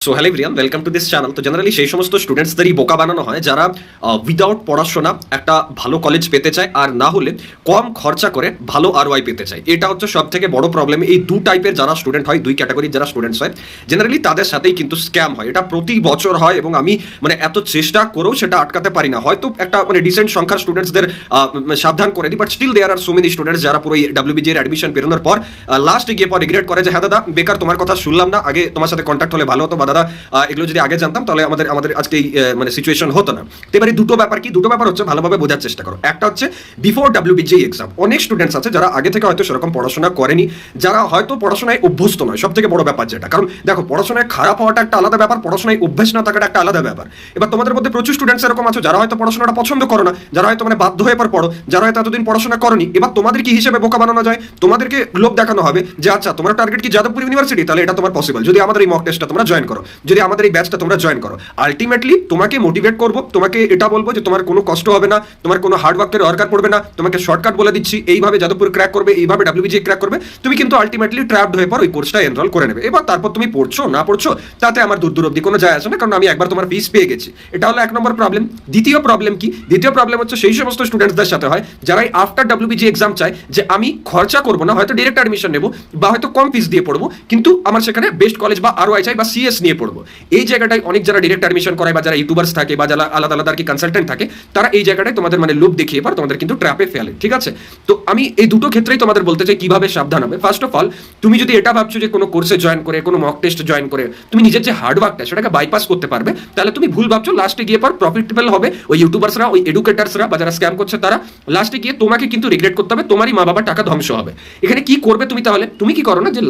So hello everyone, welcome to this channel. তো generally সেই সমস্ত স্টুডেন্টসদেরই বোকা বানানো হয় যারা উইদাউট পড়াশোনা একটা ভালো কলেজ পেতে চায়, আর না হলে কম খরচা করে ভালো আরওআই পেতে চায়। এটা হচ্ছে সব থেকে বড় প্রবলেম। এই দু টাইপের যারা স্টুডেন্ট হয়, দুই ক্যাটাগরির যারা স্টুডেন্টস হয়, জেনারেলি তাদের সাথেই কিন্তু স্ক্যাম হয়। এটা প্রতি বছর হয় এবং আমি এত চেষ্টা করেও সেটা আটকাতে পারি না। হয়তো একটা ডিসেন্ট সংখ্যার স্টুডেন্টসদের সাবধান করে দিই, but still there are so many students যারা পুরো ডাব্লিউবিজি এর অ্যাডমিশন পেরোনোর পর লাস্টে গিয়ে পর রিগ্রেট করে যে হ্যাঁ দাদা, বেকার তোমার কথা শুনলাম না, আগে তোমার সাথে কন্ট্যাক্ট হলে ভালো হতো, বা দাদা এগুলো যদি আগে জানতাম তাহলে আমাদের আজকে এই সিচুয়েশন হতো না। তো এবারে দুটো ব্যাপার কি, দুটো ব্যাপার হচ্ছে ভালোভাবে বোঝার চেষ্টা করো। একটা হচ্ছে বিফোর ডাব্লিউবিজি এক্সাম অনেক স্টুডেন্টস আছে যারা আগে থেকে হয়তো সেরকম পড়াশোনা করেনি, যারা হয়তো পড়াশোনায় অভ্যস্ত নয়। সব থেকে বড় ব্যাপার যেটা, কারণ দেখো পড়াশোনায় খারাপ হওয়াটা একটা আলাদা ব্যাপার, পড়াশোনায় অভ্যাস না থাকাটা একটা আলাদা ব্যাপার। এবার তোমাদের মধ্যে প্রচুর স্টুডেন্টস এরকম আছে যারা হয়তো পড়াশোনাটা পছন্দ করো না, যারা হয়তো বাধ্য হয়ে পড়ো, যারা হয়তো এতদিন পড়াশোনা করনি। এবার তোমাদের কি হিসেবে বোকা বানানো যায়? তোমাদেরকে লোভ দেখানো হবে যে আচ্ছা তোমার টার্গেট কি যাদবপুর ইউনিভার্সিটি, তাহলে এটা তোমার পসিবল যদি আমাদের এই মক টেস্টটা তোমরা জয়েন করো, যদি আমাদের এই ব্যাচটা তোমরা জয়েন করো। আলটিমেটলি তোমাকে মোটিভেট করবো, তোমাকে এটা বলবো যে তোমার কোনো কষ্ট হবে না, তোমার কোনো হার্ড ওয়ার্কের দরকার পড়বে না, তোমাকে শর্টকাট বলে দিচ্ছি, এইভাবে যাদবপুর ক্র্যাক করবে, এইভাবে ডাব্লিউবিজি ক্র্যাক করবে, তুমি কিন্তু আলটিমেটলি ট্র্যাপড হয়ে পর ওই কোর্সটা এনরোল করে নেবে। এবার তারপর তুমি পড়ছো না পড়ছো তাতে আমার দূর অব্দি কোনো যায় আসে না, কারণ আমি একবার তোমার ফিস পেয়ে গেছি। এটা হলো এক নম্বর প্রবলেম। দ্বিতীয় প্রবলেম কি? দ্বিতীয় প্রবলেম হচ্ছে সেই সমস্ত স্টুডেন্টসদের সাথে হয় যারা আফটার ডাব্লিউবিজি এক্সাম চায় যে আমি খরচা করবো না, হয়তো ডিরেক্ট অ্যাডমিশন নেবো বা হয়তো কম ফিস দিয়ে পড়বো, কিন্তু আমার সেখানে বেস্ট কলেজ বা আরওআই চাই বা সিএস নিয়ে পড়বো। এই জায়গাটায় অনেক যারা ডিরেক্ট অ্যাডমিশন করায় বা যারা ইউটিউবার্স থাকে বা যারা আলাদা আলাদা আর কি কনসালটেন্ট থাকে, তারা এই জায়গাটায় তোমাদের লোভ দেখিয়ে পর তোমাদের কিন্তু ট্র্যাপে ফেলে। ঠিক আছে? তো আমি এই দুটো ক্ষেত্রেই তোমাদের বলতে চাই কিভাবে সাবধান হবে। ফার্স্ট অফ অল, তুমি যদি এটা ভাবছো যে কোনো কোর্সে জয়েন করে, কোনো মক টেস্ট জয়েন করে তুমি নিজের যে হার্ড ওয়ার্কটা সেটাকে বাইপাস করতে পারবে, তাহলে তুমি ভুল ভাবছো। লাস্টে গিয়ে পর প্রফিটেবল হবে ওই ইউটিউবার্সরা, ওই এডুকেটার্সরা বা যারা স্ক্যাম করছে তারা। লাস্টে গিয়ে তোমাকে কিন্তু রিগ্রেট করতে হবে, তোমারই মা বাবার টাকা ধ্বংস হবে। এখানে কি করবে তুমি? তাহলে তুমি কি করো না যে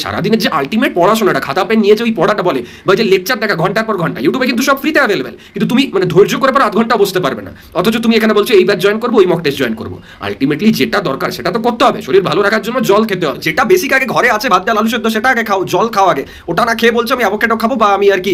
সারাদিনের যে আলটিমেট পড়াশোনাটা, খাতা পেন নিয়ে যে ওই পড়াটা বলে বা যে লেকচার দেখা ঘন্টার পর ঘন্টা, ইউটিউবে কিন্তু সব ফ্রিতে অ্যাভেলেবেল, কিন্তু তুমি ধৈর্য করে পর আধ ঘন্টা বসতে পারবে না। অথচ তুমি এখানে বলছো এই ব্যাচ জয়েন করবো, ওই মক টেস্ট জয়েন করবো। আলটিমেটলি যেটা দরকার সেটা তো করতে হবে। শরীর ভালো রাখার জন্য জল খেতে হবে, যেটা বেসিক আগে ঘরে আছে, ভাত ডাল আলু সেদ্ধ, সেটা আগে খাও, জল খাও আগে। ওটা না খেয়ে বলছো আমি অ্যাভোকাডো খাবো বা আমি আর কি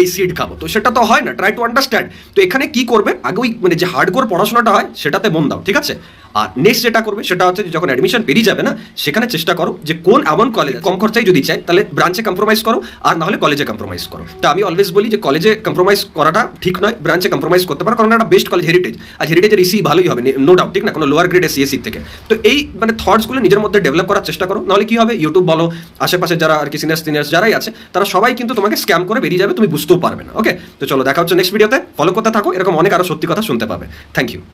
এই সিড খাবো, তো সেটা তো হয় না। Try to understand. তো এখানে কি করবে, আগে ওই যে হার্ডকোর পড়াশোনাটা হয় সেটাতে মন দাও। ঠিক আছে? আর নেক্সট যেটা করবে সেটা হচ্ছে যখন অ্যাডমিশন পেরিয়ে যাবে না, সেখানে চেষ্টা করো যে কোন এমন কলেজ কম খরচায় যদি চাই তাহলে ব্রাঞ্চে কম্প্রোমাইজ করো, আর না হলে কলেজে কম্প্রোমাইজ করো। তো আমি অলওয়েজ বলি যে কলেজে কম্প্রোমাইজ করাটা ঠিক নয়, ব্রাঞ্চে কম্প্রোমাইজ করতে পারো, কারণ একটা বেস্ট কলেজ হেরিটেজ, আর হেরিটেজের ইসি ভালোই হবে, নো ডাউট, ঠিক না? কোনো লোয়ার গ্রেড সিএসসি থেকে। তো এই থটসগুলো নিজের মধ্যে ডেভেলপ করার চেষ্টা করো, নাহলে কি হবে, ইউটিউব বলো, আশেপাশে যারা আর কি সিনিয়র্স যারাই আছে তারা সবাই কিন্তু তোমাকে স্ক্যাম করে বেরিয়ে যাবে, তুমি বুঝতেও পারবে না। ওকে, তো চলো দেখা হচ্ছে নেক্সট ভিডিওতে। ফলো করতে থাকো, এরকম অনেক আরো সত্যি কথা শুনতে পাবে। Thank you.